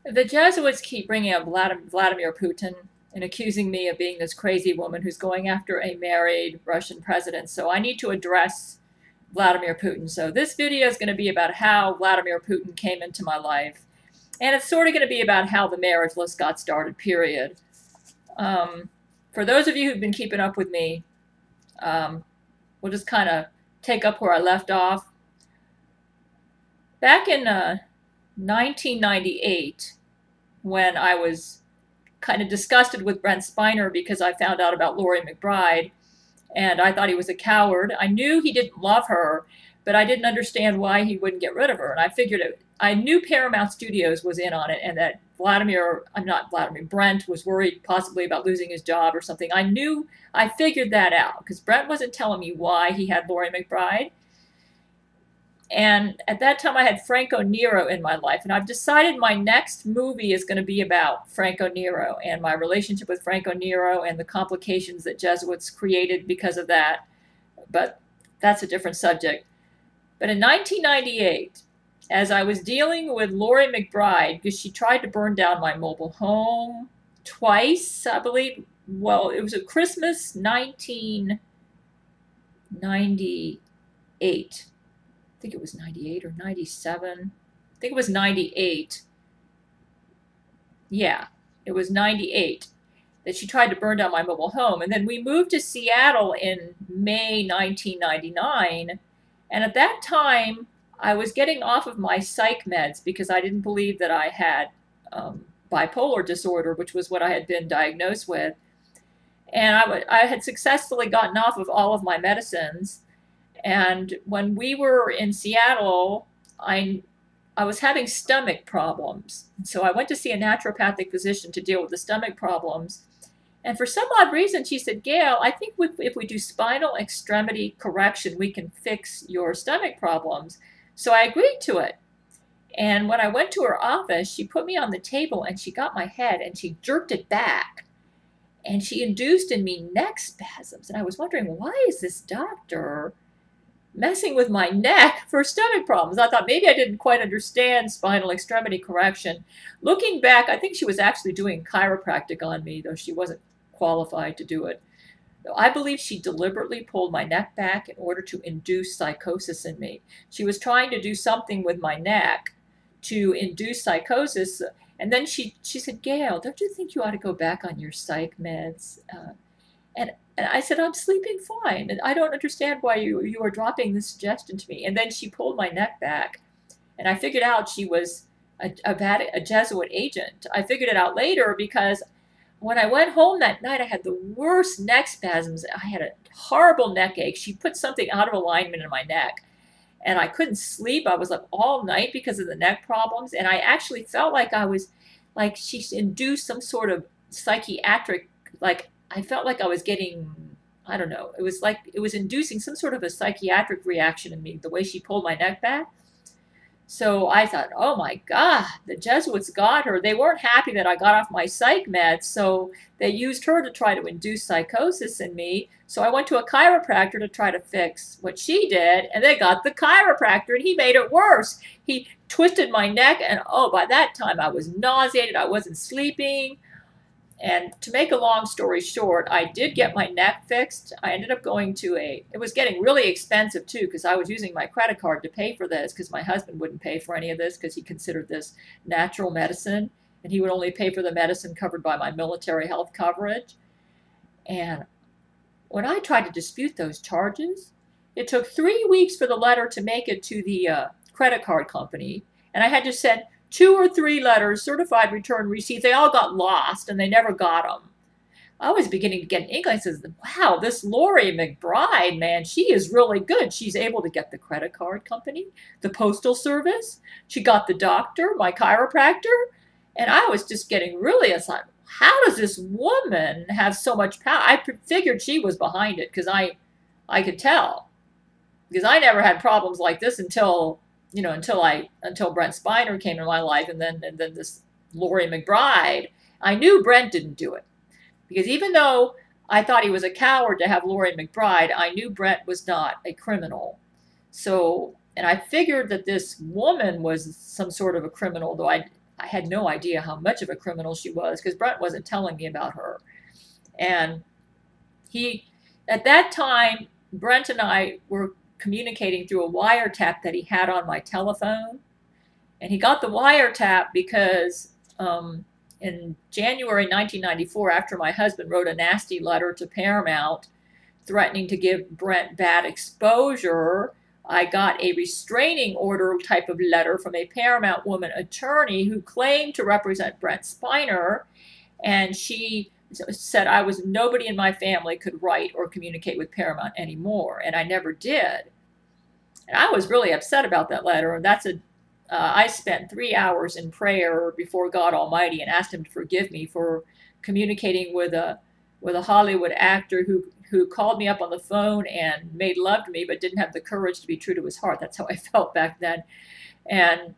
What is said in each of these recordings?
The Jesuits keep bringing up Vladimir Putin and accusing me of being this crazy woman who's going after a married Russian president. So I need to address Vladimir Putin. So this video is going to be about how Vladimir Putin came into my life. And it's sort of going to be about how the marriage list got started, period. For those of you who've been keeping up with me, we'll just kind of take up where I left off. Back in 1998, when I was kind of disgusted with Brent Spiner because I found out about Laurie McBride, and I thought he was a coward. I knew he didn't love her, but I didn't understand why he wouldn't get rid of her. And I figured I knew Paramount Studios was in on it, and that Brent was worried possibly about losing his job or something. I figured that out because Brent wasn't telling me why he had Laurie McBride. And at that time, I had Franco Nero in my life. And I've decided my next movie is going to be about Franco Nero and my relationship with Franco Nero and the complications that Jesuits created because of that. But that's a different subject. But in 1998, as I was dealing with Laurie McBride, because she tried to burn down my mobile home twice, I believe. Well, it was a Christmas 1998. I think it was 98 or 97. I think it was 98. Yeah, it was 98 that she tried to burn down my mobile home. And then we moved to Seattle in May 1999. And at that time, I was getting off of my psych meds because I didn't believe that I had bipolar disorder, which was what I had been diagnosed with. And I had successfully gotten off of all of my medicines. And when we were in Seattle, I was having stomach problems. So I went to see a naturopathic physician to deal with the stomach problems. And for some odd reason, she said, Gail, I think if we do spinal extremity correction, we can fix your stomach problems. So I agreed to it. And when I went to her office, she put me on the table and she got my head and she jerked it back. And she induced in me neck spasms. And I was wondering, why is this doctor messing with my neck for stomach problems? I thought maybe I didn't quite understand spinal extremity correction. Looking back, I think she was actually doing chiropractic on me, though she wasn't qualified to do it. I believe she deliberately pulled my neck back in order to induce psychosis in me. She was trying to do something with my neck to induce psychosis. And then she said, Gail, don't you think you ought to go back on your psych meds? And I said, I'm sleeping fine. And I don't understand why you are dropping this suggestion to me. And then she pulled my neck back. And I figured out she was a Jesuit agent. I figured it out later because when I went home that night, I had the worst neck spasms. I had a horrible neck ache. She put something out of alignment in my neck. And I couldn't sleep. I was up all night because of the neck problems. And I actually felt like she induced some sort of psychiatric, I felt like I was getting, I don't know, it was like it was inducing some sort of a psychiatric reaction in me, the way she pulled my neck back. So I thought, oh my God, the Jesuits got her. They weren't happy that I got off my psych meds, so they used her to try to induce psychosis in me. So I went to a chiropractor to try to fix what she did, and they got the chiropractor, and he made it worse. He twisted my neck, and oh, by that time I was nauseated. I wasn't sleeping. And to make a long story short, I did get my neck fixed. I ended up going to it was getting really expensive too because I was using my credit card to pay for this because my husband wouldn't pay for any of this because he considered this natural medicine and he would only pay for the medicine covered by my military health coverage. And when I tried to dispute those charges, it took 3 weeks for the letter to make it to the credit card company. And I had to send 2 or 3 letters, certified return receipts. They all got lost and they never got them. I was beginning to get an inkling. I said, wow, this Laurie McBride, man, she is really good. She's able to get the credit card company, the postal service. She got the doctor, my chiropractor. And I was just getting really excited. How does this woman have so much power? I figured she was behind it because I could tell. Because I never had problems like this until Brent Spiner came in my life, and then this Laurie McBride. I knew Brent didn't do it because even though I thought he was a coward to have Laurie McBride, I knew Brent was not a criminal. So, and I figured that this woman was some sort of a criminal, though I had no idea how much of a criminal she was because Brent wasn't telling me about her. And at that time, Brent and I were communicating through a wiretap that he had on my telephone. And he got the wiretap because in January 1994, after my husband wrote a nasty letter to Paramount threatening to give Brent bad exposure, I got a restraining order type of letter from a Paramount woman attorney who claimed to represent Brent Spiner. And she said nobody in my family could write or communicate with Paramount anymore. And I never did. And I was really upset about that letter. And I spent 3 hours in prayer before God Almighty and asked him to forgive me for communicating with a Hollywood actor who called me up on the phone and made love to me, but didn't have the courage to be true to his heart. That's how I felt back then. And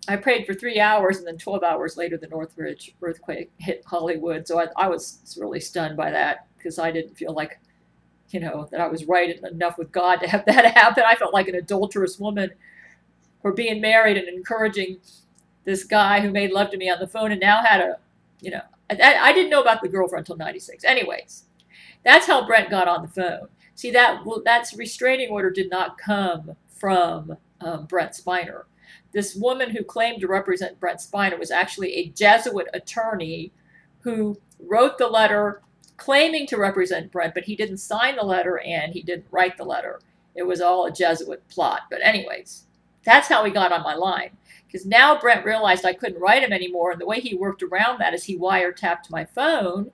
I prayed for 3 hours, and then 12 hours later, the Northridge earthquake hit Hollywood. So I was really stunned by that because I didn't feel like, that I was right enough with God to have that happen. I felt like an adulterous woman for being married and encouraging this guy who made love to me on the phone and now had I didn't know about the girlfriend until 96. Anyways, that's how Brent got on the phone. See, that's restraining order did not come from Brent Spiner. This woman who claimed to represent Brent Spiner was actually a Jesuit attorney who wrote the letter claiming to represent Brent, but he didn't sign the letter and he didn't write the letter. It was all a Jesuit plot. But anyways, that's how he got on my line. Because now Brent realized I couldn't write him anymore. And the way he worked around that is he wiretapped my phone.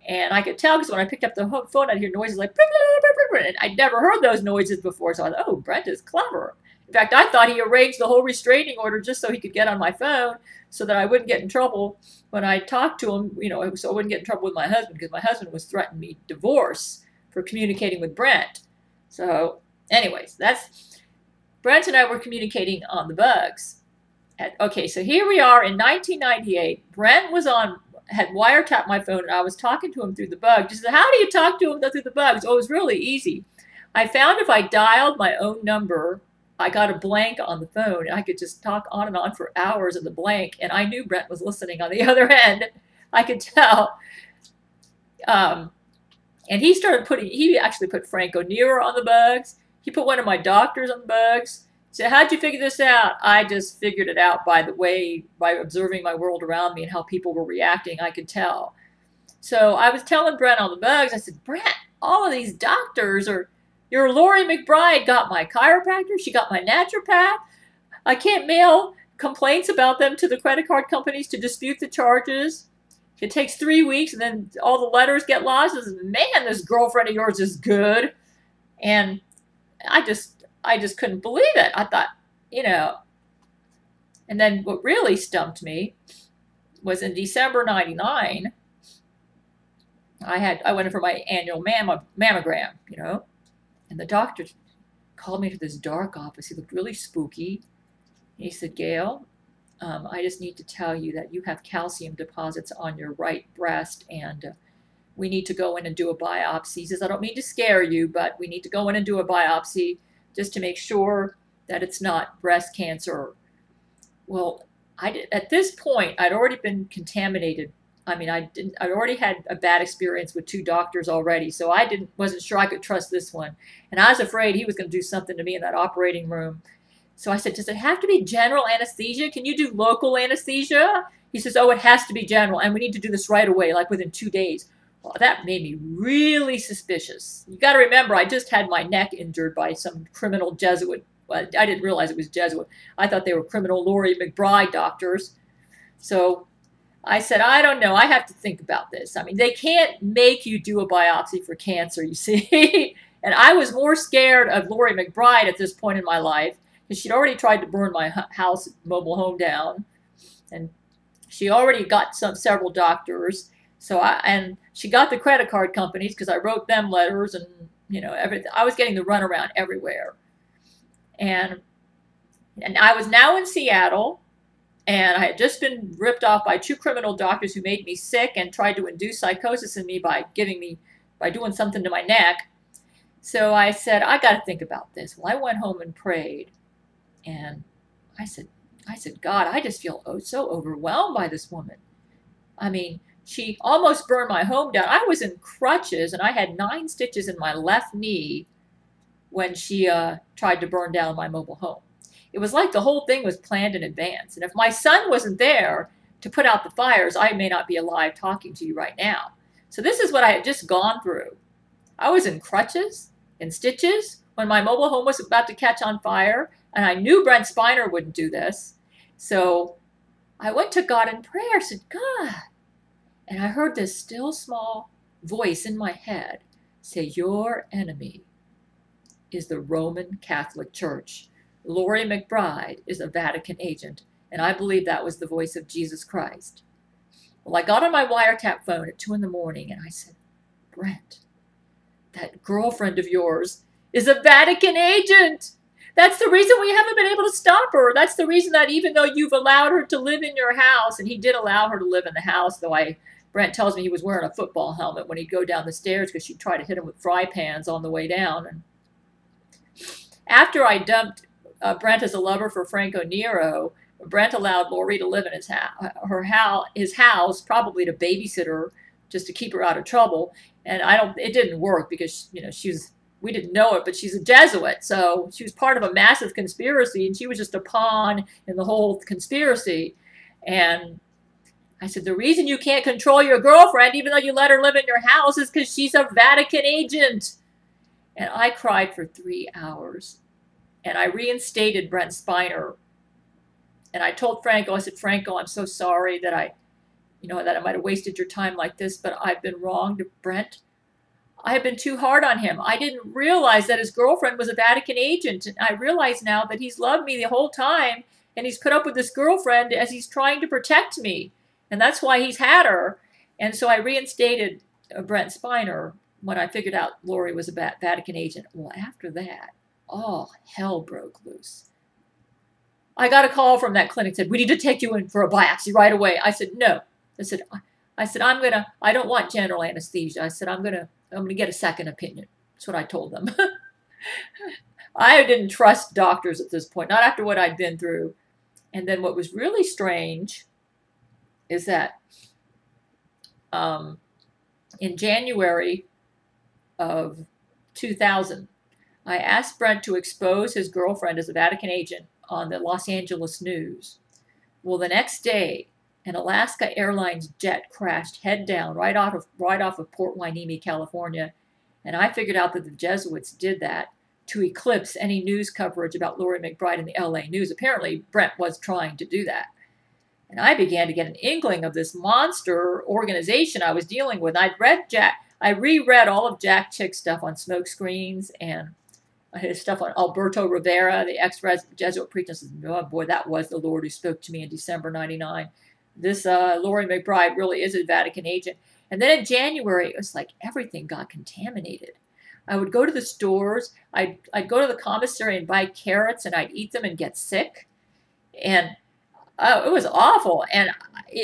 And I could tell because when I picked up the phone, I'd hear noises like, and I'd never heard those noises before. So I thought, oh, Brent is clever. In fact, I thought he arranged the whole restraining order just so he could get on my phone so that I wouldn't get in trouble when I talked to him, so I wouldn't get in trouble with my husband because my husband was threatening me divorce for communicating with Brent. So anyways, Brent and I were communicating on the bugs. Okay, so here we are in 1998. Brent had wiretapped my phone, and I was talking to him through the bug. He said, how do you talk to him through the bugs? Oh, it was really easy. I found if I dialed my own number, I got a blank on the phone, and I could just talk on and on for hours in the blank, and I knew Brent was listening on the other end. I could tell. And he actually put Frank O'Neill on the bugs. He put one of my doctors on the bugs. So how'd you figure this out? I just figured it out by observing my world around me and how people were reacting. I could tell. So I was telling Brent on the bugs, I said, Brent, all of these doctors your Lori McBride got my chiropractor. She got my naturopath. I can't mail complaints about them to the credit card companies to dispute the charges. It takes 3 weeks and then all the letters get lost. I said, man, this girlfriend of yours is good. And I just couldn't believe it. I thought, and then what really stumped me was in December 99, I went in for my annual mammogram, and the doctor called me to this dark office. He looked really spooky. He said, Gail, I just need to tell you that you have calcium deposits on your right breast, and we need to go in and do a biopsy. He says, I don't mean to scare you, but we need to go in and do a biopsy just to make sure that it's not breast cancer. Well, at this point, I'd already been contaminated. I mean, I'd already had a bad experience with 2 doctors already, so wasn't sure I could trust this one. And I was afraid he was going to do something to me in that operating room. So I said, does it have to be general anesthesia? Can you do local anesthesia? He says, oh, it has to be general, and we need to do this right away, like within 2 days. Well, that made me really suspicious. You got to remember, I just had my neck injured by some criminal Jesuit. Well, I didn't realize it was Jesuit. I thought they were criminal Lori McBride doctors. So I said, I don't know. I have to think about this. I mean, they can't make you do a biopsy for cancer, you see. And I was more scared of Lori McBride at this point in my life because she'd already tried to burn my mobile home down. And she already got several doctors. So and she got the credit card companies because I wrote them letters and, everything. I was getting the runaround everywhere. And I was now in Seattle, and I had just been ripped off by 2 criminal doctors who made me sick and tried to induce psychosis in me by doing something to my neck. So I said, I got to think about this. Well, I went home and prayed, and I said, I said, God, I just feel so overwhelmed by this woman. I mean, she almost burned my home down. I was in crutches and I had 9 stitches in my left knee when she tried to burn down my mobile home. It was like the whole thing was planned in advance. And if my son wasn't there to put out the fires, I may not be alive talking to you right now. So this is what I had just gone through. I was in crutches and stitches when my mobile home was about to catch on fire, and I knew Brent Spiner wouldn't do this. So I went to God in prayer, said, God, and I heard this still small voice in my head say, your enemy is the Roman Catholic Church. Lori McBride is a Vatican agent, and I believe that was the voice of Jesus Christ. Well, I got on my wiretap phone at 2 in the morning, and I said, Brent, that girlfriend of yours is a Vatican agent. That's the reason we haven't been able to stop her. That's the reason that even though you've allowed her to live in your house, and he did allow her to live in the house, though Brent tells me he was wearing a football helmet when he'd go down the stairs because she'd try to hit him with fry pans on the way down. And after I dumped Brent as a lover for Franco Nero, Brent allowed Lori to live in his house, probably to babysit her, just to keep her out of trouble. And it didn't work because, you know, we didn't know it, but she's a Jesuit. So she was part of a massive conspiracy, and she was just a pawn in the whole conspiracy. And I said, the reason you can't control your girlfriend, even though you let her live in your house, is because she's a Vatican agent. And I cried for 3 hours. And I reinstated Brent Spiner. And I told Franco, I said, Franco, I'm so sorry that I might have wasted your time like this, but I've been wrong to Brent. I have been too hard on him. I didn't realize that his girlfriend was a Vatican agent. And I realize now that he's loved me the whole time, and he's put up with this girlfriend as he's trying to protect me. And that's why he's had her. And so I reinstated Brent Spiner when I figured out Lori was a Vatican agent. Well, after that, all hell broke loose. I got a call from that clinic, said, we need to take you in for a biopsy right away. I said, no. I said, I don't want general anesthesia. I said, I'm gonna get a second opinion. That's what I told them. I didn't trust doctors at this point, not after what I'd been through. And then what was really strange is that in January of 2000, I asked Brent to expose his girlfriend as a Vatican agent on the Los Angeles news. Well, the next day, an Alaska Airlines jet crashed head down right off of Port Hueneme, California, and I figured out that the Jesuits did that to eclipse any news coverage about Lori McBride in the LA News. Apparently, Brent was trying to do that. And I began to get an inkling of this monster organization I was dealing with. I reread all of Jack Chick's stuff on smoke screens and his stuff on Alberto Rivera, the ex-Jesuit preacher. Says, oh boy, that was the Lord who spoke to me in December 99. This Lori McBride really is a Vatican agent. And then in January, it was like everything got contaminated. I would go to the stores. I'd go to the commissary and buy carrots, and I'd eat them and get sick. And it was awful. And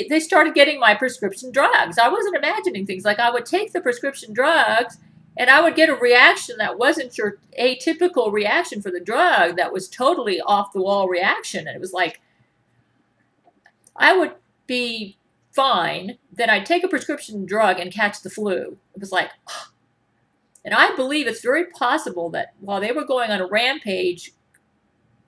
they started getting my prescription drugs. I wasn't imagining things. Like I would take the prescription drugs, and I would get a reaction that wasn't your atypical reaction for the drug. That was totally off-the-wall reaction. And it was like, I would be fine, then I'd take a prescription drug and catch the flu. It was like, oh. And I believe it's very possible that while they were going on a rampage,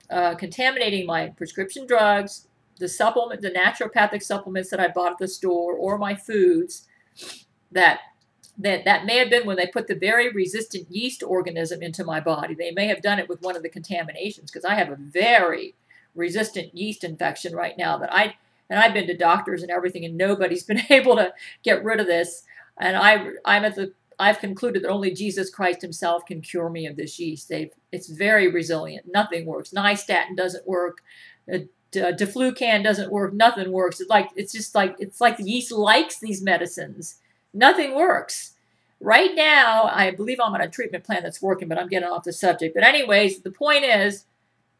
contaminating my prescription drugs, the naturopathic supplements that I bought at the store, or my foods, that may have been when they put the very resistant yeast organism into my body. They may have done it with one of the contaminations, because I have a very resistant yeast infection right now and I've been to doctors and everything, and nobody's been able to get rid of this. And I've concluded that only Jesus Christ himself can cure me of this yeast. It's very resilient. Nothing works. Nystatin doesn't work. Deflucan doesn't work. Nothing works. It's like the yeast likes these medicines. Nothing works. Right now, I believe I'm on a treatment plan that's working, but I'm getting off the subject. But anyways, the point is,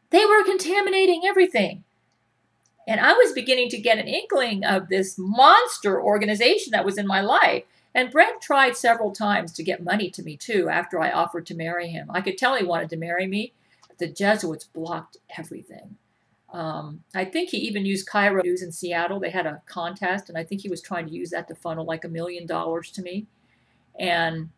they were contaminating everything. And I was beginning to get an inkling of this monster organization that was in my life. And Brent tried several times to get money to me, too, after I offered to marry him. I could tell he wanted to marry me. But the Jesuits blocked everything. I think he even used Cairo News in Seattle. They had a contest, and I think he was trying to use that to funnel like $1 million to me. And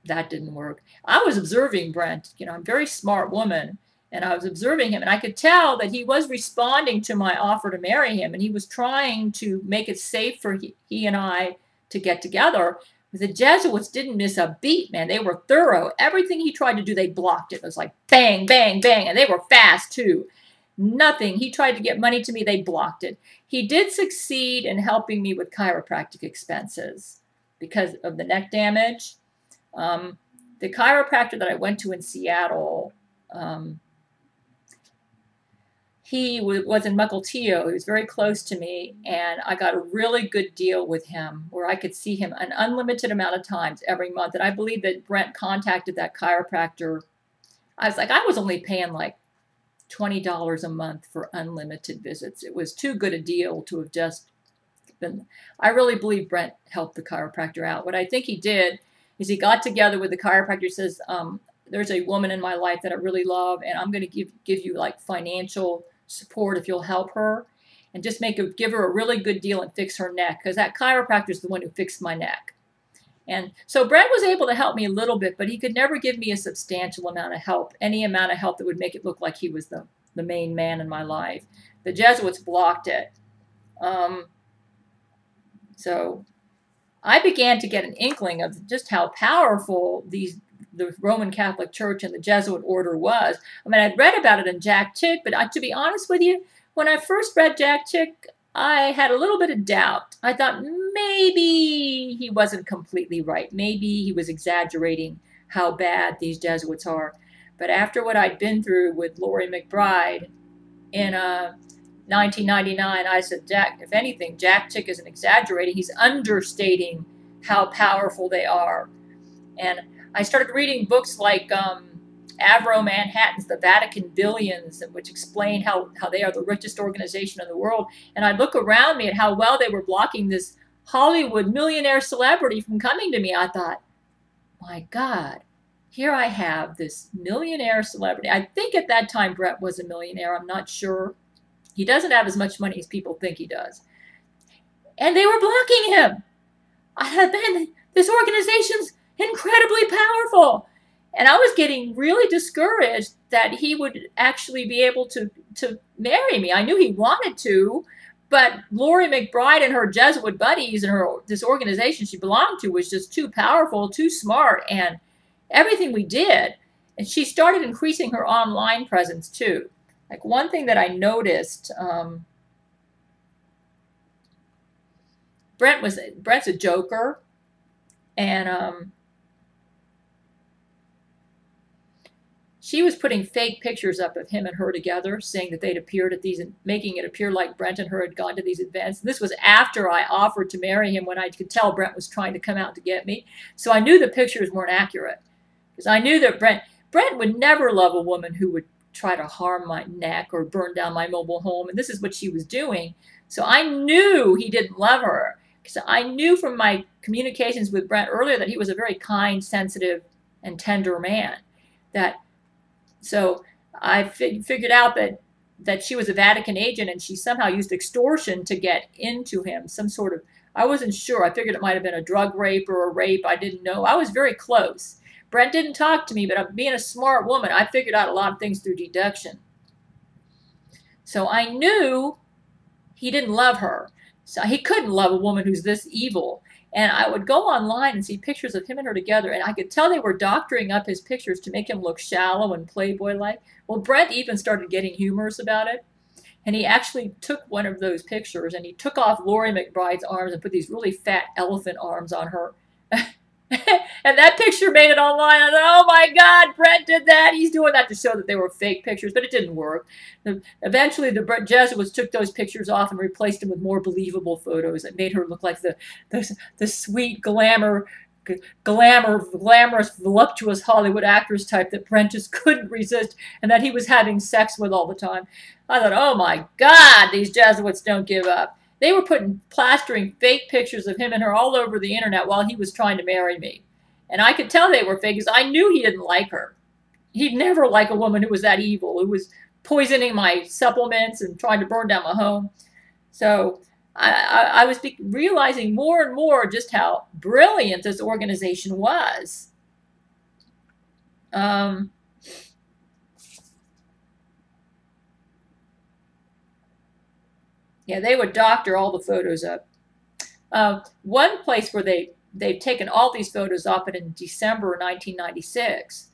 that didn't work. I was observing Brent. I'm a very smart woman, and I was observing him, and I could tell that he was responding to my offer to marry him, and he was trying to make it safe for he and I to get together. The Jesuits didn't miss a beat, man. They were thorough. Everything he tried to do, they blocked it. It was like bang, bang, bang, and they were fast too. Nothing. He tried to get money to me. They blocked it. He did succeed in helping me with chiropractic expenses because of the neck damage. The chiropractor that I went to in Seattle, he was in Mukilteo. He was very close to me, and I got a really good deal with him where I could see him an unlimited amount of times every month. And I believe that Brent contacted that chiropractor. I was only paying like $20 a month for unlimited visits. It was too good a deal to have just been. I really believe Brent helped the chiropractor out. What I think he did is he got together with the chiropractor, says, there's a woman in my life that I really love, and I'm going to give you like financial support if you'll help her, and just give her a really good deal and fix her neck, because that chiropractor is the one who fixed my neck. And so Brent was able to help me a little bit, but he could never give me a substantial amount of help, any amount of help that would make it look like he was the main man in my life. The Jesuits blocked it. So I began to get an inkling of just how powerful the Roman Catholic Church and the Jesuit order was. I mean, I'd read about it in Jack Chick, but to be honest with you, when I first read Jack Chick, I had a little bit of doubt. I thought maybe he wasn't completely right. Maybe he was exaggerating how bad these Jesuits are. But after what I'd been through with Laurie McBride in 1999, I said, Jack, if anything, Jack Chick isn't exaggerating. He's understating how powerful they are. And I started reading books like Avro Manhattan's The Vatican Billions, which explain how they are the richest organization in the world. And I look around me at how well they were blocking this Hollywood millionaire celebrity from coming to me. I thought, my God, here I have this millionaire celebrity. I think at that time Brett was a millionaire. I'm not sure. He doesn't have as much money as people think he does. And they were blocking him. I thought, man, this organization's incredibly powerful. And I was getting really discouraged that he would actually be able to marry me. I knew he wanted to, but Laurie McBride and her Jesuit buddies and this organization she belonged to was just too powerful, too smart, and everything we did. And she started increasing her online presence too. Like one thing that I noticed, Brent's a joker, and she was putting fake pictures up of him and her together, saying that they'd appeared at these, and making it appear like Brent and her had gone to these events. And this was after I offered to marry him, when I could tell Brent was trying to come out to get me. So I knew the pictures weren't accurate, because I knew that Brent would never love a woman who would try to harm my neck or burn down my mobile home. And this is what she was doing. So I knew he didn't love her, because I knew from my communications with Brent earlier that he was a very kind, sensitive, and tender man. So I figured out that she was a Vatican agent, and she somehow used extortion to get into him. Some sort of, I wasn't sure. I figured it might have been a drug rape or a rape. I didn't know. I was very close. Brent didn't talk to me, but being a smart woman, I figured out a lot of things through deduction. So I knew he didn't love her. So he couldn't love a woman who's this evil. And I would go online and see pictures of him and her together, and I could tell they were doctoring up his pictures to make him look shallow and Playboy-like. Well, Brent even started getting humorous about it. And he actually took one of those pictures, and he took off Laurie McBride's arms and put these really fat elephant arms on her. And that picture made it online. I thought, oh my God, Brent did that. He's doing that to show that they were fake pictures, but it didn't work. Eventually, the Jesuits took those pictures off and replaced them with more believable photos that made her look like the sweet, glamorous, voluptuous Hollywood actress type that Brent just couldn't resist, and that he was having sex with all the time. I thought, oh my God, these Jesuits don't give up. They were plastering fake pictures of him and her all over the internet while he was trying to marry me. And I could tell they were fake, because I knew he didn't like her. He'd never like a woman who was that evil, who was poisoning my supplements and trying to burn down my home. So I was realizing more and more just how brilliant this organization was. Yeah, they would doctor all the photos up. One place where they've taken all these photos up, and in December 1996,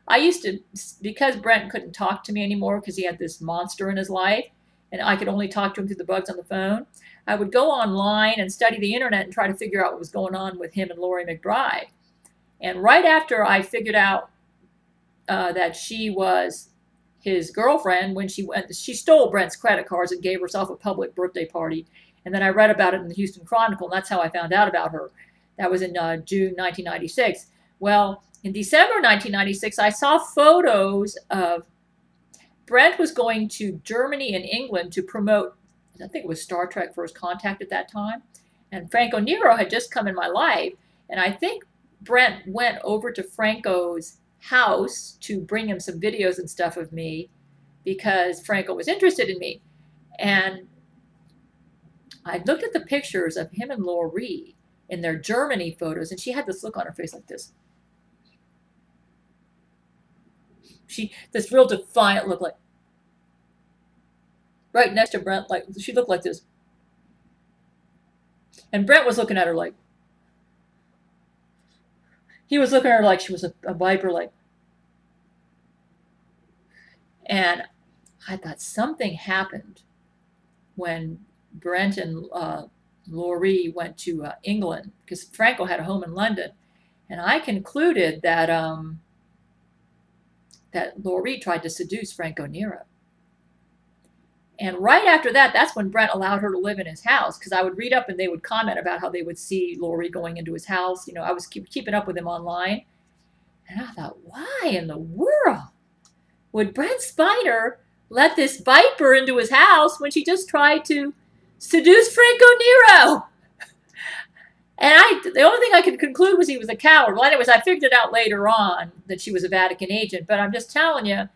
I used to, because Brent couldn't talk to me anymore because he had this monster in his life, and I could only talk to him through the bugs on the phone, I would go online and study the internet and try to figure out what was going on with him and Laurie McBride. And right after I figured out that she was his girlfriend, when she stole Brent's credit cards and gave herself a public birthday party. And then I read about it in the Houston Chronicle, and that's how I found out about her. That was in June 1996. Well, in December 1996, I saw photos of Brent was going to Germany and England to promote, I think it was Star Trek First Contact at that time. And Franco Nero had just come in my life. And I think Brent went over to Franco's house to bring him some videos and stuff of me because Franco was interested in me. And I looked at the pictures of him and Laurie in their Germany photos, and she had this look on her face like this. This real defiant look, like right next to Brent, like she looked like this. And Brent was looking at her like, he was looking at her like she was a viper, like. And I thought something happened when Brent and Laurie went to England, because Franco had a home in London. And I concluded that that Laurie tried to seduce Franco Nero. And right after that, that's when Brent allowed her to live in his house, because I would read up and they would comment about how they would see Laurie going into his house. You know, I was keeping up with him online. And I thought, why in the world would Brent Spiner let this viper into his house when she just tried to seduce Franco Nero? And the only thing I could conclude was he was a coward. Well, anyways, I figured it out later on that she was a Vatican agent. But I'm just telling you,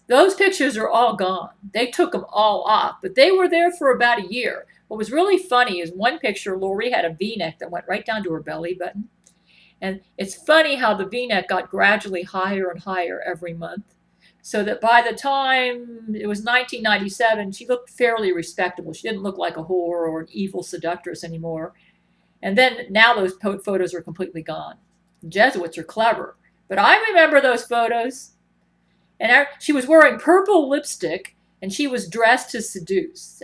those pictures are all gone. They took them all off. But they were there for about a year. What was really funny is one picture, Laurie had a V-neck that went right down to her belly button. And it's funny how the V-neck got gradually higher and higher every month. So that by the time it was 1997, she looked fairly respectable. She didn't look like a whore or an evil seductress anymore. And then now those photos are completely gone. The Jesuits are clever. But I remember those photos. And she was wearing purple lipstick, and she was dressed to seduce.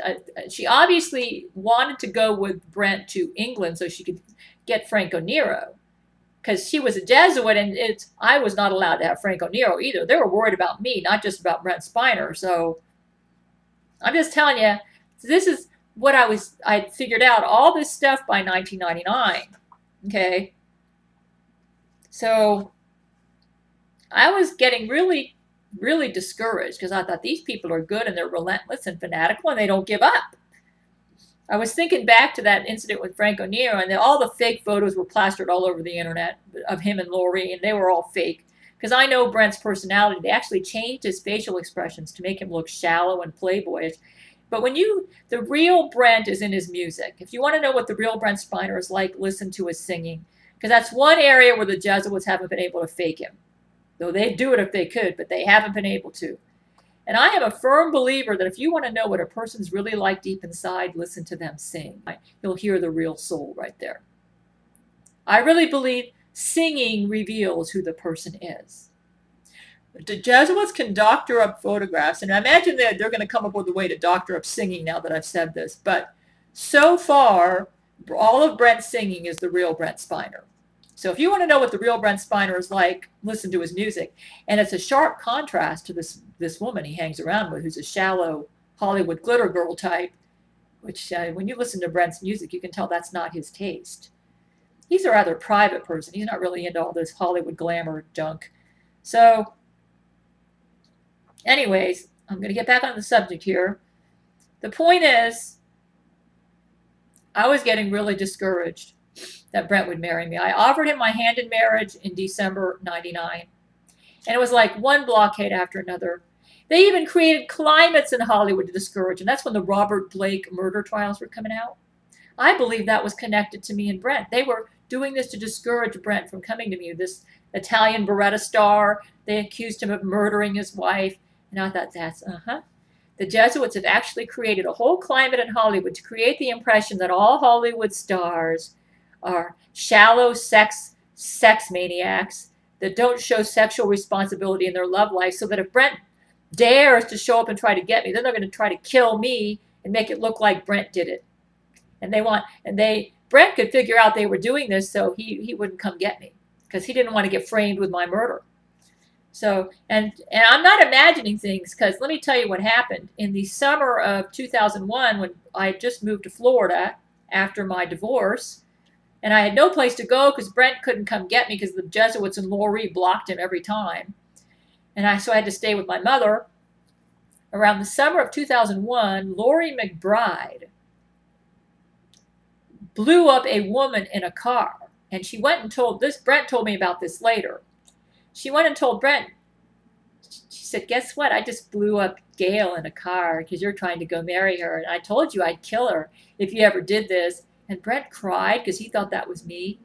She obviously wanted to go with Brent to England so she could get Franco Nero, because she was a Jesuit, and I was not allowed to have Franco Nero either. They were worried about me, not just about Brent Spiner. So I'm just telling you, this is what I'd figured out all this stuff by 1999. Okay. So I was getting really, really discouraged because I thought these people are good and they're relentless and fanatical and they don't give up. I was thinking back to that incident with Franco Nero, and all the fake photos were plastered all over the internet of him and Laurie, and they were all fake. Because I know Brent's personality. They actually changed his facial expressions to make him look shallow and playboyish. But the real Brent is in his music. If you want to know what the real Brent Spiner is like, listen to his singing. Because that's one area where the Jesuits haven't been able to fake him. Though they'd do it if they could, but they haven't been able to. And I am a firm believer that if you want to know what a person's really like deep inside, listen to them sing. You'll hear the real soul right there. I really believe singing reveals who the person is. The Jesuits can doctor up photographs, and I imagine that they're going to come up with a way to doctor up singing now that I've said this. But so far, all of Brent's singing is the real Brent Spiner. So if you want to know what the real Brent Spiner is like, listen to his music. And it's a sharp contrast to this woman he hangs around with, who's a shallow Hollywood glitter girl type, which when you listen to Brent's music, you can tell that's not his taste. He's a rather private person. He's not really into all this Hollywood glamour junk. So anyways, I'm going to get back on the subject here. The point is, I was getting really discouraged that Brent would marry me. I offered him my hand in marriage in December '99. And it was like one blockade after another. They even created climates in Hollywood to discourage, and that's when the Robert Blake murder trials were coming out. I believe that was connected to me and Brent. They were doing this to discourage Brent from coming to me. This Italian Beretta star, they accused him of murdering his wife. And I thought, that's, The Jesuits have actually created a whole climate in Hollywood to create the impression that all Hollywood stars are shallow sex maniacs that don't show sexual responsibility in their love life, so that if Brent dares to show up and try to get me, then they're going to try to kill me and make it look like Brent did it. Brent could figure out they were doing this so he wouldn't come get me, because he didn't want to get framed with my murder. So, and I'm not imagining things, because let me tell you what happened. In the summer of 2001, when I just moved to Florida after my divorce, and I had no place to go because Brent couldn't come get me because the Jesuits and Lori blocked him every time. And so I had to stay with my mother. Around the summer of 2001, Lori McBride blew up a woman in a car. And she went and told this, Brent told me about this later. She went and told Brent, she said, guess what? I just blew up Gail in a car because you're trying to go marry her. And I told you I'd kill her if you ever did this. And Brent cried because he thought that was me.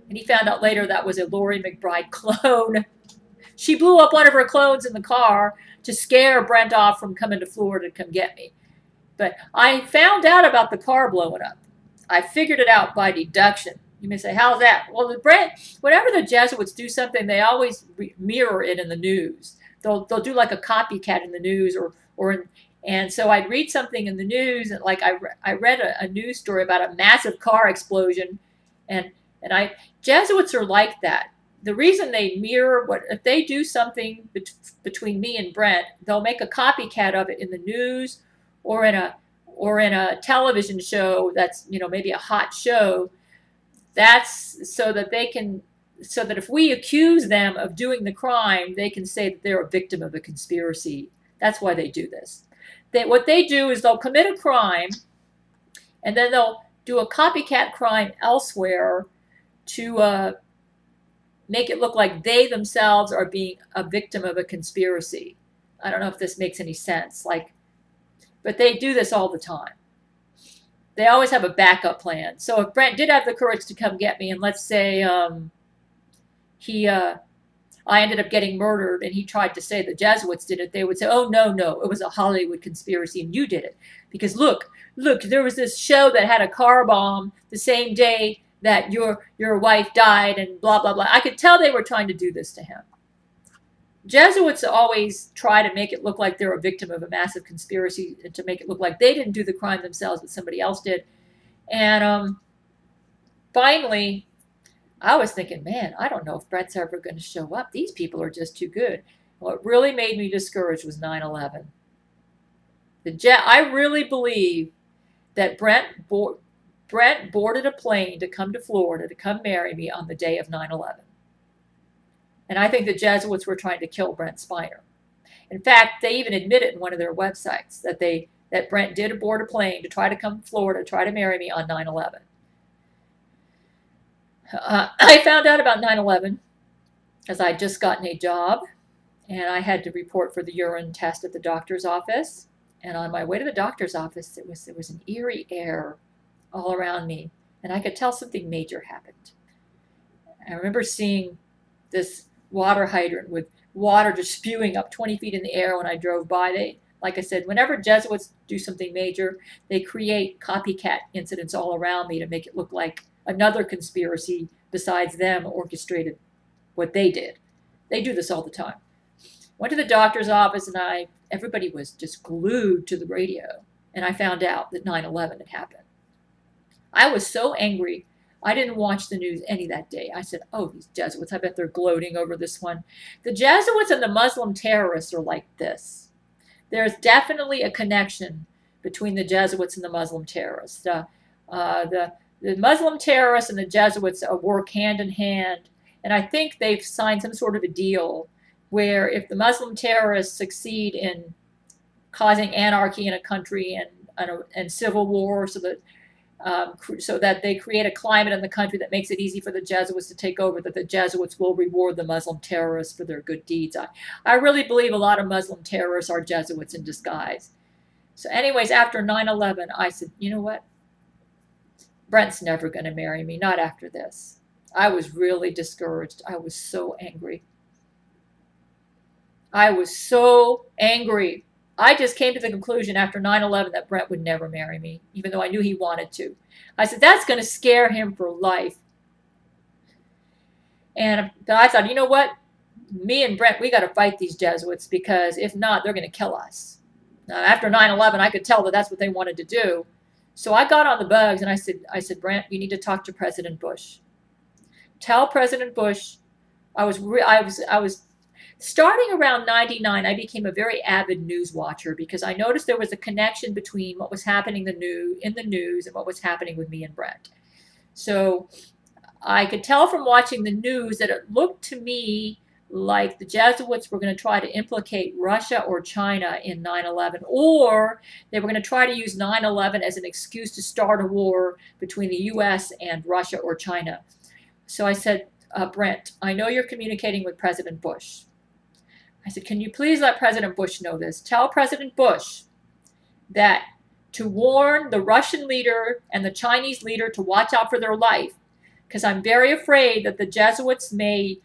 And he found out later that was a Lori McBride clone. She blew up one of her clones in the car to scare Brent off from coming to Florida to come get me. But I found out about the car blowing up. I figured it out by deduction. You may say, how's that? Well, whenever the Jesuits do something, they always mirror it in the news. They'll do like a copycat in the news, and so I'd read something in the news, and like I read a news story about a massive car explosion, and Jesuits are like that. The reason they mirror if they do something between me and Brent, they'll make a copycat of it in the news or in a television show that's, maybe a hot show. That's so that if we accuse them of doing the crime, they can say that they're a victim of a conspiracy. That's why they do this. What they do is they'll commit a crime, and then they'll do a copycat crime elsewhere to make it look like they themselves are being a victim of a conspiracy. I don't know if this makes any sense. But they do this all the time. They always have a backup plan. So if Brent did have the courage to come get me, and let's say I ended up getting murdered and he tried to say the Jesuits did it, they would say, oh, no, it was a Hollywood conspiracy and you did it. Because look, there was this show that had a car bomb the same day that your wife died and blah, blah, blah. I could tell they were trying to do this to him. Jesuits always try to make it look like they're a victim of a massive conspiracy, to make it look like they didn't do the crime themselves, but somebody else did. And finally, I was thinking, man, I don't know if Brent's ever going to show up. These people are just too good. What really made me discouraged was 9/11. I really believe that Brent boarded a plane to come to Florida to come marry me on the day of 9/11. And I think the Jesuits were trying to kill Brent Spiner. In fact, they even admitted in one of their websites that Brent did board a plane to try to come to Florida, try to marry me on 9/11. I found out about 9/11 as I had just gotten a job, and I had to report for the urine test at the doctor's office. And on my way to the doctor's office, there was an eerie air all around me, and I could tell something major happened. I remember seeing this water hydrant with water just spewing up 20 feet in the air when I drove by. Like I said, whenever Jesuits do something major, they create copycat incidents all around me to make it look like another conspiracy besides them orchestrated what they did. They do this all the time. Went to the doctor's office, and everybody was just glued to the radio, and I found out that 9/11 had happened. I was so angry. I didn't watch the news any that day. I said, oh, these Jesuits, I bet they're gloating over this one. The Jesuits and the Muslim terrorists are like this. There's definitely a connection between the Jesuits and the Muslim terrorists. The Muslim terrorists and the Jesuits work hand in hand, and I think they've signed some sort of a deal where if the Muslim terrorists succeed in causing anarchy in a country and civil war, so that so that they create a climate in the country that makes it easy for the Jesuits to take over, that the Jesuits will reward the Muslim terrorists for their good deeds. I really believe a lot of Muslim terrorists are Jesuits in disguise. So anyways, after 9/11, I said, you know what? Brent's never going to marry me, not after this. I was really discouraged. I was so angry. I was so angry. I just came to the conclusion after 9/11 that Brent would never marry me, even though I knew he wanted to. I said, that's going to scare him for life. And I thought, you know what? Me and Brent, we got to fight these Jesuits, because if not, they're going to kill us. Now, after 9/11, I could tell that that's what they wanted to do. So I got on the bugs and I said, Brent, you need to talk to President Bush. Tell President Bush. I was starting around 99. I became a very avid news watcher, because I noticed there was a connection between what was happening in the news and what was happening with me and Brent. So I could tell from watching the news that it looked to me like the Jesuits were going to try to implicate Russia or China in 9/11, or they were going to try to use 9/11 as an excuse to start a war between the U.S. and Russia or China. So I said, Brent, I know you're communicating with President Bush. I said, can you please let President Bush know this? Tell President Bush that to warn the Russian leader and the Chinese leader to watch out for their life, because I'm very afraid that the Jesuits may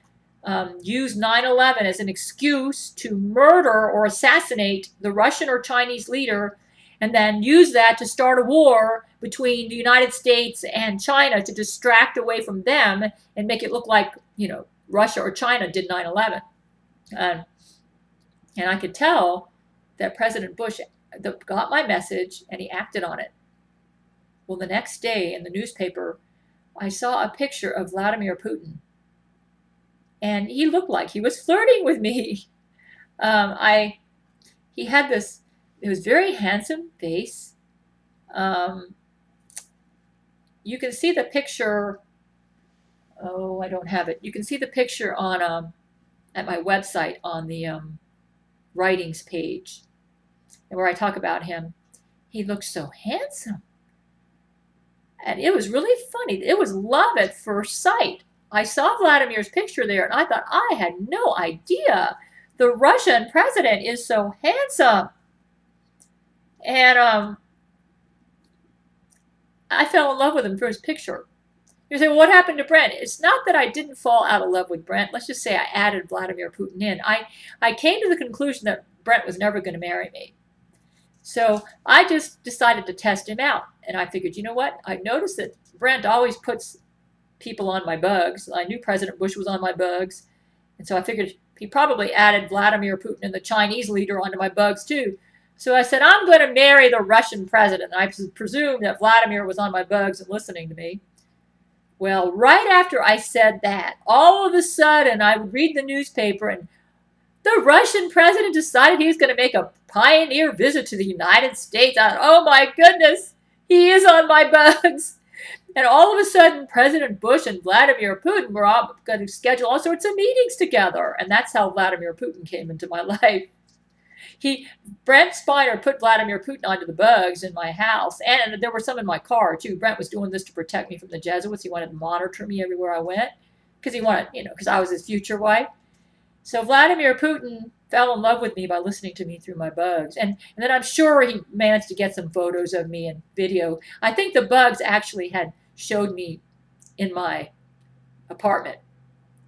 use 9/11 as an excuse to murder or assassinate the Russian or Chinese leader, and then use that to start a war between the United States and China to distract away from them and make it look like, you know, Russia or China did 9/11. And I could tell that President Bush got my message and he acted on it. Well, the next day in the newspaper, I saw a picture of Vladimir Putin. And he looked like he was flirting with me. He had this, it was very handsome face. You can see the picture. Oh, I don't have it. You can see the picture on at my website on the writings page, where I talk about him. He looked so handsome. And it was really funny. It was love at first sight. I saw Vladimir's picture there, and I thought, I had no idea the Russian president is so handsome. And I fell in love with him for his picture. You say, well, what happened to Brent? It's not that I didn't fall out of love with Brent. Let's just say I added Vladimir Putin in. I came to the conclusion that Brent was never going to marry me. So I just decided to test him out. And I figured, you know what? I noticed that Brent always puts people on my bugs. I knew President Bush was on my bugs. And so I figured he probably added Vladimir Putin and the Chinese leader onto my bugs too. So I said, I'm going to marry the Russian president. I presumed that Vladimir was on my bugs and listening to me. Well, right after I said that, all of a sudden I would read the newspaper and the Russian president decided he was going to make a pioneer visit to the United States. I thought, oh my goodness, he is on my bugs. And all of a sudden, President Bush and Vladimir Putin were all going to schedule all sorts of meetings together. And that's how Vladimir Putin came into my life. Brent Spiner put Vladimir Putin onto the bugs in my house. And there were some in my car, too. Brent was doing this to protect me from the Jesuits. He wanted to monitor me everywhere I went. Because he wanted, you know, because I was his future wife. So Vladimir Putin fell in love with me by listening to me through my bugs. And then I'm sure he managed to get some photos of me and video. I think the bugs actually had showed me in my apartment.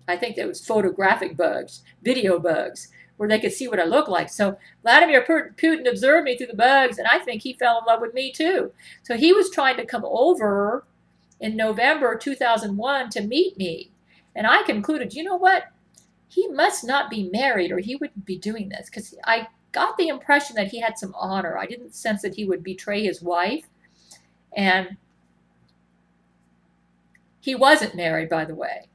I think it was photographic bugs, video bugs, where they could see what I look like. So Vladimir Putin observed me through the bugs, and I think he fell in love with me too. So he was trying to come over in November 2001 to meet me. And I concluded, you know what? He must not be married or he wouldn't be doing this, because I got the impression that he had some honor. I didn't sense that he would betray his wife. And he wasn't married, by the way.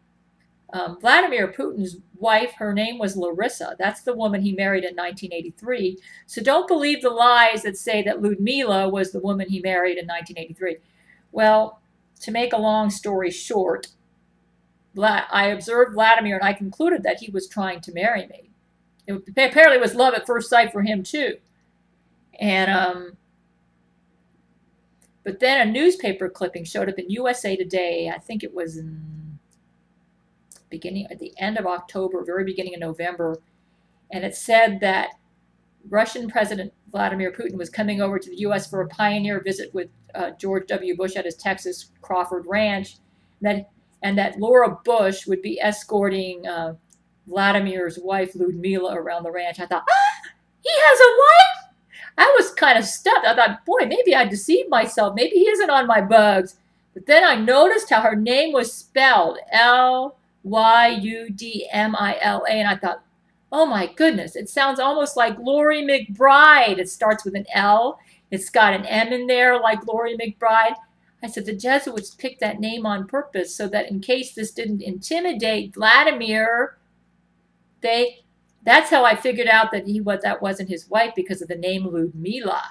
Vladimir Putin's wife, her name was Larissa. That's the woman he married in 1983. So don't believe the lies that say that Ludmila was the woman he married in 1983. Well, to make a long story short, I observed Vladimir and I concluded that he was trying to marry me. It apparently was love at first sight for him too. And But then a newspaper clipping showed up in USA Today. I think it was in at the end of October, very beginning of November, and it said that Russian President Vladimir Putin was coming over to the U.S. for a pioneer visit with George W. Bush at his Texas Crawford Ranch, and that Laura Bush would be escorting Vladimir's wife, Ludmila, around the ranch. I thought, he has a wife? I was kind of stunned. I thought, boy, maybe I deceived myself. Maybe he isn't on my bugs. But then I noticed how her name was spelled, Lyudmila, and I thought, oh my goodness, it sounds almost like Lori McBride. It starts with an L. It's got an M in there like Lori McBride. I said, the Jesuits picked that name on purpose so that in case this didn't intimidate Vladimir, that's how I figured out that that wasn't his wife, because of the name Ludmila.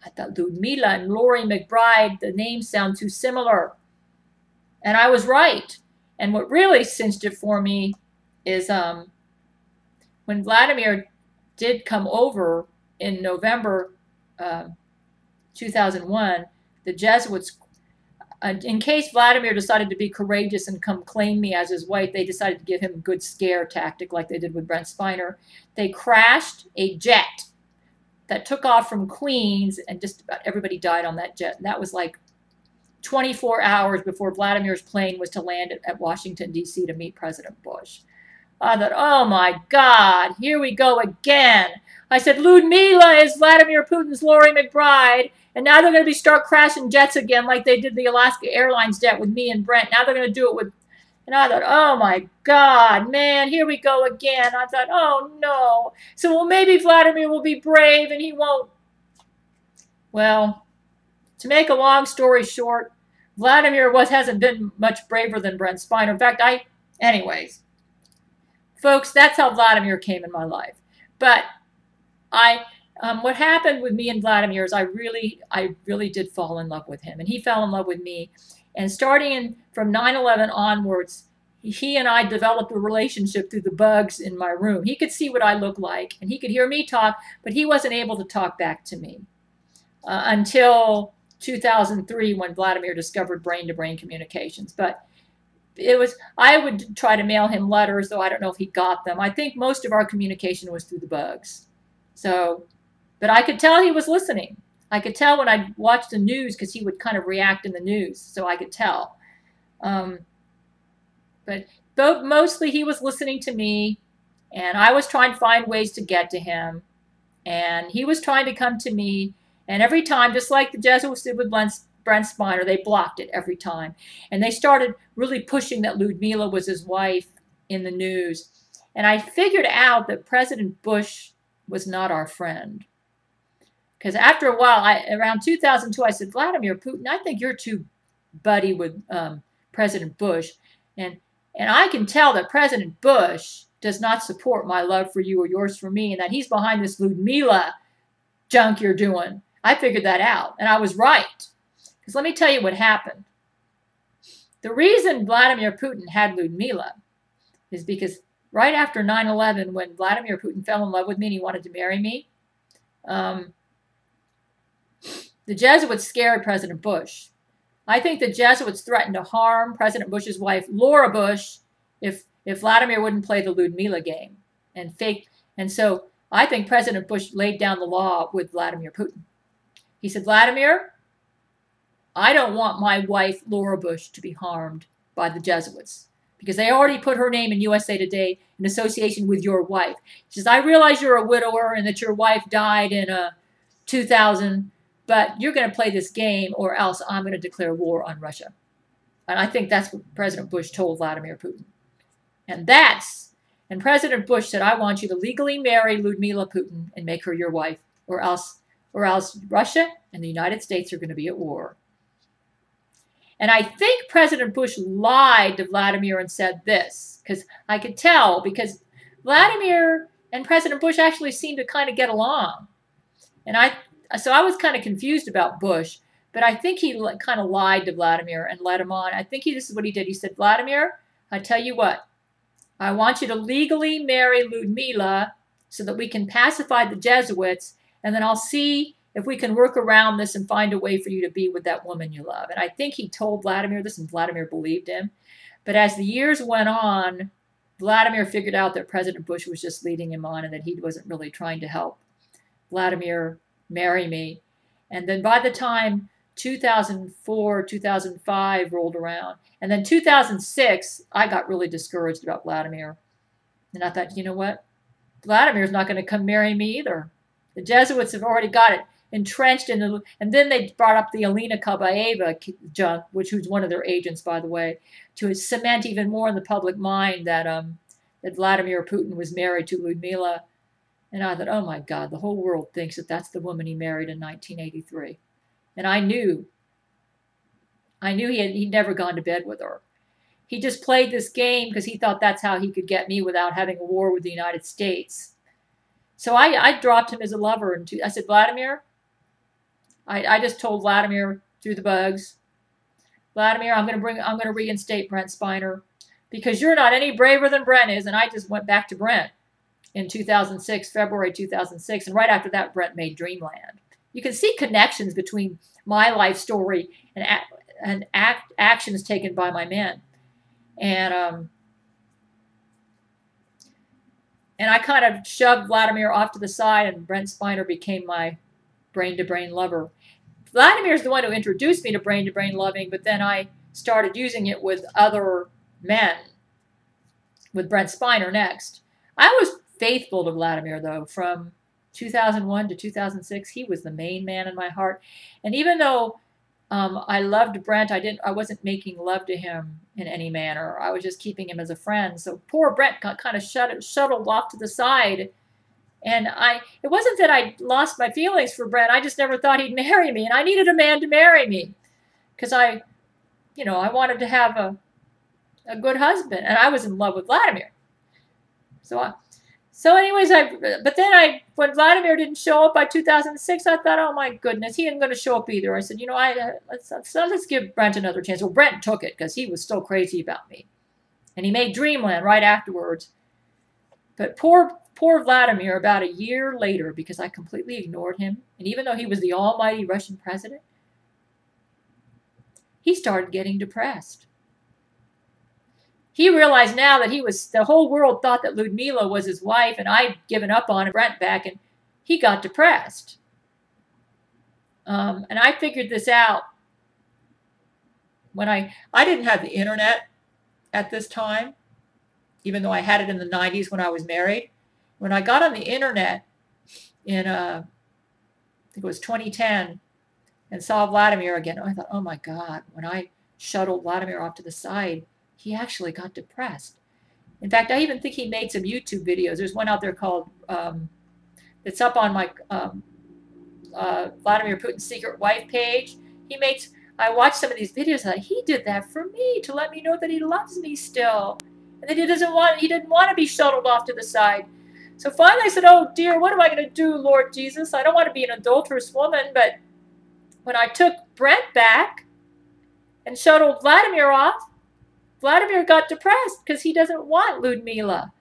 I thought Ludmila and Lori McBride, the names sound too similar. And I was right. And what really cinched it for me is when Vladimir did come over in November 2001, the Jesuits, in case Vladimir decided to be courageous and come claim me as his wife, they decided to give him a good scare tactic like they did with Brent Spiner. They crashed a jet that took off from Queens, and just about everybody died on that jet. And that was like 24 hours before Vladimir's plane was to land at Washington, D.C. to meet President Bush. I thought, oh my God, here we go again. I said, Ludmila is Vladimir Putin's Lori McBride, and now they're going to start crashing jets again like they did the Alaska Airlines jet with me and Brent. Now they're going to do it with, and I thought, oh my God, man, here we go again. I thought, oh no. So, well, maybe Vladimir will be brave and he won't. Well, to make a long story short, Vladimir hasn't been much braver than Brent Spiner. In fact, anyways. Folks, that's how Vladimir came in my life. But what happened with me and Vladimir is I really did fall in love with him, and he fell in love with me. And starting from 9/11 onwards, he and I developed a relationship through the bugs in my room. He could see what I look like, and he could hear me talk, but he wasn't able to talk back to me until 2003, when Vladimir discovered brain-to-brain communications. But I would try to mail him letters, though I don't know if he got them. I think most of our communication was through the bugs. So, but I could tell he was listening. I could tell when I watched the news, because he would kind of react in the news, so I could tell. But mostly he was listening to me, and I was trying to find ways to get to him, and he was trying to come to me. And every time, just like the Jesuits did with Brent Spiner, they blocked it every time. And they started really pushing that Ludmila was his wife in the news. And I figured out that President Bush was not our friend. Because after a while, around 2002, I said, Vladimir Putin, I think you're too buddy with President Bush. And I can tell that President Bush does not support my love for you or yours for me, and that he's behind this Ludmila junk you're doing. I figured that out, and I was right. Because let me tell you what happened. The reason Vladimir Putin had Ludmila is because right after 9/11, when Vladimir Putin fell in love with me and he wanted to marry me, the Jesuits scared President Bush. I think the Jesuits threatened to harm President Bush's wife, Laura Bush, if Vladimir wouldn't play the Ludmila game and so I think President Bush laid down the law with Vladimir Putin. He said, Vladimir, I don't want my wife, Laura Bush, to be harmed by the Jesuits, because they already put her name in USA Today in association with your wife. He says, I realize you're a widower and that your wife died in 2000, but you're going to play this game or else I'm going to declare war on Russia. And I think that's what President Bush told Vladimir Putin. And President Bush said, I want you to legally marry Ludmila Putin and make her your wife, or else Russia and the United States are going to be at war. And I think President Bush lied to Vladimir and said this, because I could tell, because Vladimir and President Bush actually seemed to kind of get along. So I was kind of confused about Bush, but I think he kind of lied to Vladimir and led him on. I think this is what he did. He said, Vladimir, I tell you what, I want you to legally marry Ludmila so that we can pacify the Jesuits, and then I'll see if we can work around this and find a way for you to be with that woman you love. And I think he told Vladimir this, and Vladimir believed him. But as the years went on, Vladimir figured out that President Bush was just leading him on and that he wasn't really trying to help Vladimir marry me. And then by the time 2004, 2005 rolled around, and then 2006, I got really discouraged about Vladimir. And I thought, you know what? Vladimir's not going to come marry me either. The Jesuits have already got it entrenched in the, and then they brought up the Alina Kabaeva junk, which was one of their agents, by the way, to cement even more in the public mind that that Vladimir Putin was married to Ludmila. And I thought, oh my God, the whole world thinks that that's the woman he married in 1983. And I knew he'd never gone to bed with her. He just played this game because he thought that's how he could get me without having a war with the United States. So I dropped him as a lover. And I said, Vladimir, I just told Vladimir through the bugs, Vladimir, I'm going to reinstate Brent Spiner because you're not any braver than Brent is. And I just went back to Brent in 2006, February 2006. And right after that, Brent made Dreamland. You can see connections between my life story and actions taken by my men. And I kind of shoved Vladimir off to the side, and Brent Spiner became my brain-to-brain lover. Vladimir's the one who introduced me to brain-to-brain loving, but then I started using it with other men, with Brent Spiner next. I was faithful to Vladimir, though, from 2001 to 2006. He was the main man in my heart. And even though I loved Brent, I wasn't making love to him in any manner. I was just keeping him as a friend. So poor Brent got kind of shuttled off to the side. And it wasn't that I lost my feelings for Brent. I just never thought he'd marry me. And I needed a man to marry me because I wanted to have a good husband. And I was in love with Vladimir. So anyways, but then when Vladimir didn't show up by 2006, I thought, oh my goodness, he isn't going to show up either. I said, you know, let's give Brent another chance. Well, Brent took it because he was still crazy about me. And he made Dreamland right afterwards. But poor Vladimir, about a year later, because I completely ignored him, and even though he was the almighty Russian president, he started getting depressed. He realized now that the whole world thought that Ludmila was his wife and I'd given up on him, Brent back, and he got depressed. And I figured this out when I didn't have the internet at this time, even though I had it in the 90s when I was married. When I got on the internet in, I think it was 2010, and saw Vladimir again, I thought, oh my God, when I shuttled Vladimir off to the side, he actually got depressed. In fact, I even think he made some YouTube videos. There's one out there called, it's up on my Vladimir Putin's Secret Wife page. I watched some of these videos and I thought, he did that for me to let me know that he loves me still. And that he didn't want to be shuttled off to the side. So finally I said, oh dear, what am I going to do, Lord Jesus? I don't want to be an adulterous woman. But when I took Brent back and shuttled Vladimir off, Vladimir got depressed because he doesn't want Ludmila.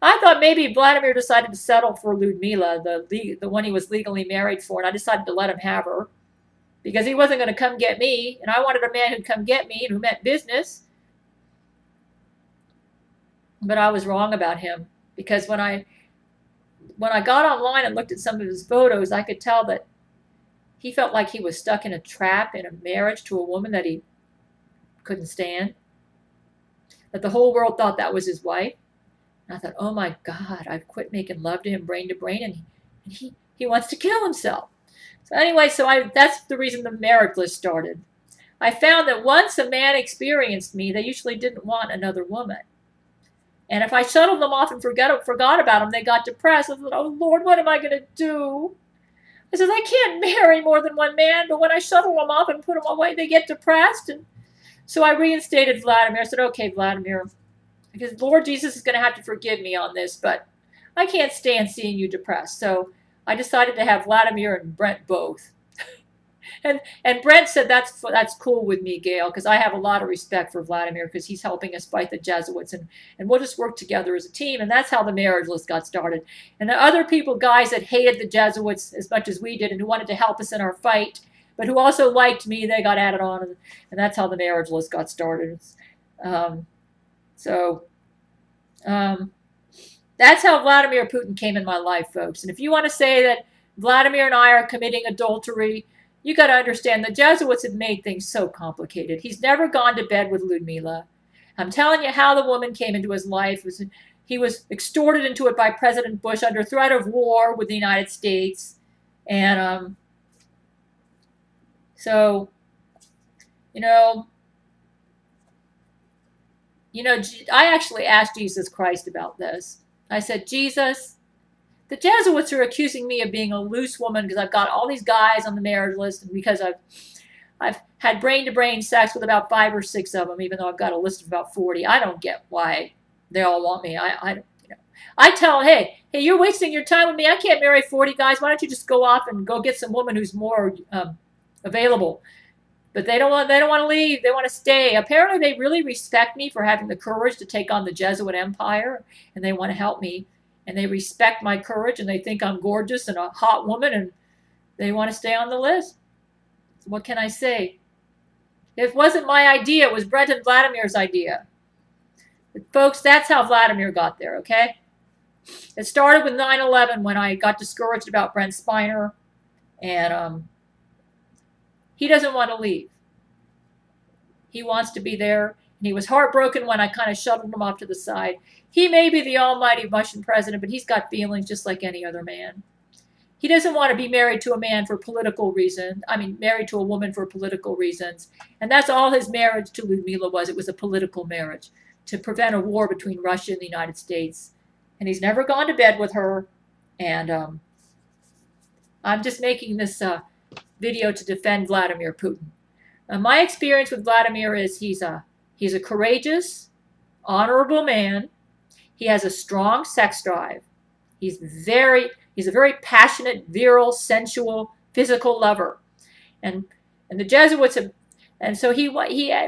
I thought maybe Vladimir decided to settle for Ludmila, the one he was legally married for, and I decided to let him have her because he wasn't going to come get me, and I wanted a man who'd come get me and who meant business. But I was wrong about him because when I got online and looked at some of his photos, I could tell that he felt like he was stuck in a trap in a marriage to a woman that he couldn't stand. That the whole world thought that was his wife. And I thought, oh my God, I've quit making love to him brain to brain, and he wants to kill himself. So anyway, that's the reason the marriage list started. I found that once a man experienced me, they usually didn't want another woman. And if I shuttled them off and forgot about them, they got depressed. I thought, oh Lord, what am I going to do? I said, I can't marry more than one man, but when I shuttle them off and put them away, they get depressed. And so I reinstated Vladimir. I said, okay, Vladimir, because Lord Jesus is going to have to forgive me on this, but I can't stand seeing you depressed. So I decided to have Vladimir and Brent both. And Brent said that's cool with me, Gail, because I have a lot of respect for Vladimir because he's helping us fight the Jesuits, and we'll just work together as a team. And that's how the marriage list got started. And the other people, guys that hated the Jesuits as much as we did and who wanted to help us in our fight, but who also liked me, they got added on, and that's how the marriage list got started. That's how Vladimir Putin came in my life, folks. And if you want to say that Vladimir and I are committing adultery, you got to understand the Jesuits have made things so complicated. He's never gone to bed with Ludmila. I'm telling you how the woman came into his life. He was extorted into it by President Bush under threat of war with the United States. And so, I actually asked Jesus Christ about this. I said, Jesus, the Jesuits are accusing me of being a loose woman because I've got all these guys on the marriage list and because I've had brain-to-brain sex with about 5 or 6 of them, even though I've got a list of about 40. I don't get why they all want me. I tell them, hey, you're wasting your time with me. I can't marry 40 guys. Why don't you just go off and go get some woman who's more available? But they don't want to leave. They want to stay. Apparently, they really respect me for having the courage to take on the Jesuit empire, and they want to help me. And they respect my courage, and they think I'm gorgeous and a hot woman, and they want to stay on the list. What can I say? It wasn't my idea. It was Brent and Vladimir's idea. But folks, that's how Vladimir got there, okay? It started with 9/11 when I got discouraged about Brent Spiner, and he doesn't want to leave. He wants to be there, and he was heartbroken when I kind of shoved him off to the side. He may be the almighty Russian president, but he's got feelings just like any other man. He doesn't want to be married to a man for political reasons. I mean, married to a woman for political reasons. And that's all his marriage to Ludmila was. It was a political marriage to prevent a war between Russia and the United States. And he's never gone to bed with her. And I'm just making this video to defend Vladimir Putin. My experience with Vladimir is he's a courageous, honorable man. He has a strong sex drive. He's a very passionate, virile, sensual, physical lover. And the Jesuits have, and so he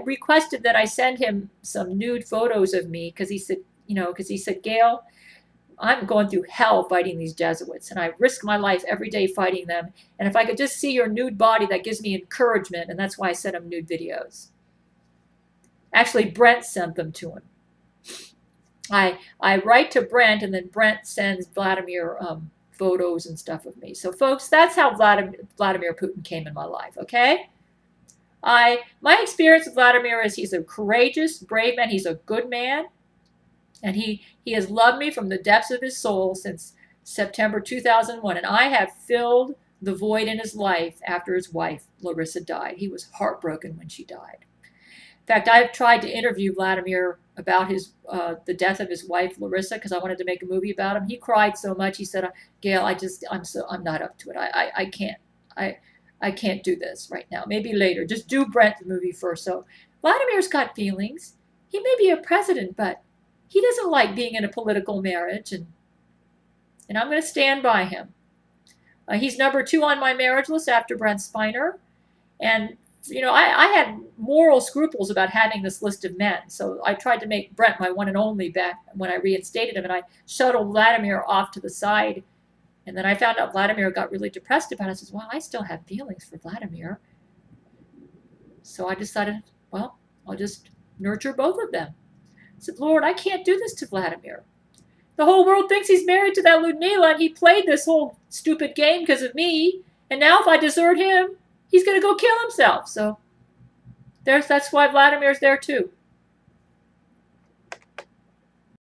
requested that I send him some nude photos of me because he said, Gail, I'm going through hell fighting these Jesuits, and I risk my life every day fighting them. And if I could just see your nude body, that gives me encouragement, and that's why I sent him nude videos. Actually, Brent sent them to him. I write to Brent, and then Brent sends Vladimir photos and stuff of me. So, folks, that's how Vladimir Putin came in my life, okay? My experience with Vladimir is he's a courageous, brave man. He's a good man. And he has loved me from the depths of his soul since September 2001. And I have filled the void in his life after his wife, Larissa, died. He was heartbroken when she died. In fact, I've tried to interview Vladimir about the death of his wife, Larissa, because I wanted to make a movie about him. He cried so much. He said, Gail, I'm not up to it. I can't do this right now. Maybe later. Just do Brent the movie first. So Vladimir's got feelings. He may be a president, but he doesn't like being in a political marriage, and I'm going to stand by him. He's number 2 on my marriage list after Brent Spiner. And, I had moral scruples about having this list of men. So I tried to make Brent my one and only back when I reinstated him, and I shuttled Vladimir off to the side. And then I found out Vladimir got really depressed about it. I said, well, I still have feelings for Vladimir. So I decided, well, I'll just nurture both of them. I said, Lord, I can't do this to Vladimir. The whole world thinks he's married to that Ludmila, and he played this whole stupid game because of me. And now if I desert him, he's going to go kill himself. So that's why Vladimir's there too.